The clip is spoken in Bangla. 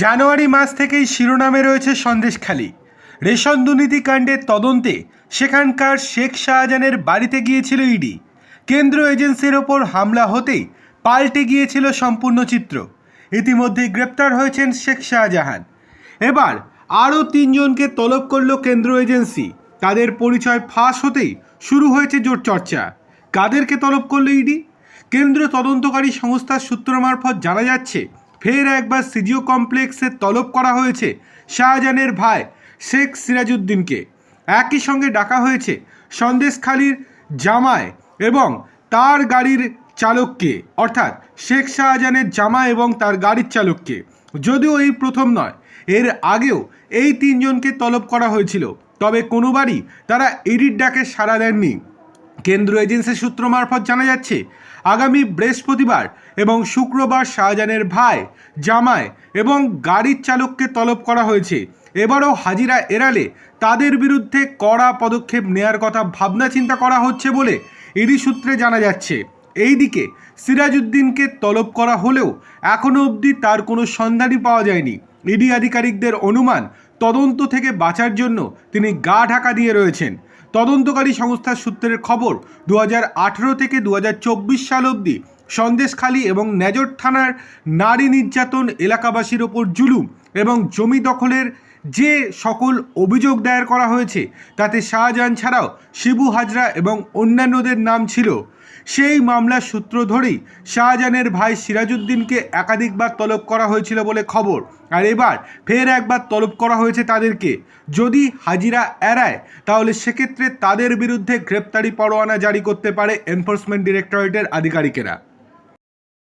জানুয়ারি মাস থেকেই শিরোনামে রয়েছে সন্দেশখালী। রেশন দুর্নীতিকাণ্ডের তদন্তে সেখানকার শেখ শাহজাহানের বাড়িতে গিয়েছিল ইডি। কেন্দ্রীয় এজেন্সির ওপর হামলা হতেই পাল্টে গিয়েছিল সম্পূর্ণ চিত্র। ইতিমধ্যেই গ্রেপ্তার হয়েছেন শেখ শাহজাহান। এবার আরও তিনজনকে তলব করল কেন্দ্রীয় এজেন্সি। তাদের পরিচয় ফাঁস হতেই শুরু হয়েছে জোর চর্চা। কাদেরকে তলব করল ইডি? কেন্দ্রীয় তদন্তকারী সংস্থার সূত্র মারফত জানা যাচ্ছে, ফের একবার সিজিও কমপ্লেক্সে তলব করা হয়েছে শাহজাহানের ভাই শেখ সিরাজউদ্দিনকে। একই সঙ্গে ডাকা হয়েছে সন্দেশখালীর জামাই এবং তার গাড়ির চালককে, অর্থাৎ শেখ শাহজাহানের জামাই এবং তার গাড়ির চালককে। যদিও এই প্রথম নয়, এর আগেও এই তিনজনকে তলব করা হয়েছিল, তবে কোনোবারই তারা ইডির ডাকে সাড়া দেননি। কেন্দ্রীয় এজেন্সির সূত্র মারফত জানা যাচ্ছে, আগামী বৃহস্পতিবার এবং শুক্রবার শাহজাহানের ভাই, জামাই এবং গাড়ির চালককে তলব করা হয়েছে। এবারও হাজিরা এড়ালে তাদের বিরুদ্ধে কড়া পদক্ষেপ নেয়ার কথা ভাবনা চিন্তা করা হচ্ছে বলে ইডি সূত্রে জানা যাচ্ছে। এইদিকে সিরাজউদ্দিনকে তলব করা হলেও এখনও অবধি তার কোনো সন্ধানই পাওয়া যায়নি। ইডি আধিকারিকদের অনুমান, তদন্ত থেকে বাঁচার জন্য তিনি গা ঢাকা দিয়ে রয়েছেন। তদন্তকারী সংস্থার সূত্রের খবর, 2018 থেকে 2024 সাল অবধি সন্দেশখালী এবং নেজর থানার নারী নির্যাতন, এলাকাবাসীর ওপর জুলুম এবং জমি দখলের যে সকল অভিযোগ দায়ের করা হয়েছে, তাতে শাহজাহান ছাড়াও শিবু হাজরা এবং অন্যান্যদের নাম ছিল। সেই মামলার সূত্র ধরেই শাহজাহানের ভাই সিরাজউদ্দিনকে একাধিকবার তলব করা হয়েছিল বলে খবর। আর এবার ফের একবার তলব করা হয়েছে তাদেরকে। যদি হাজিরা এড়ায় তাহলে সেক্ষেত্রে তাদের বিরুদ্ধে গ্রেপ্তারি পরোয়ানা জারি করতে পারে এনফোর্সমেন্ট ডিরেক্টরেটের আধিকারিকেরা।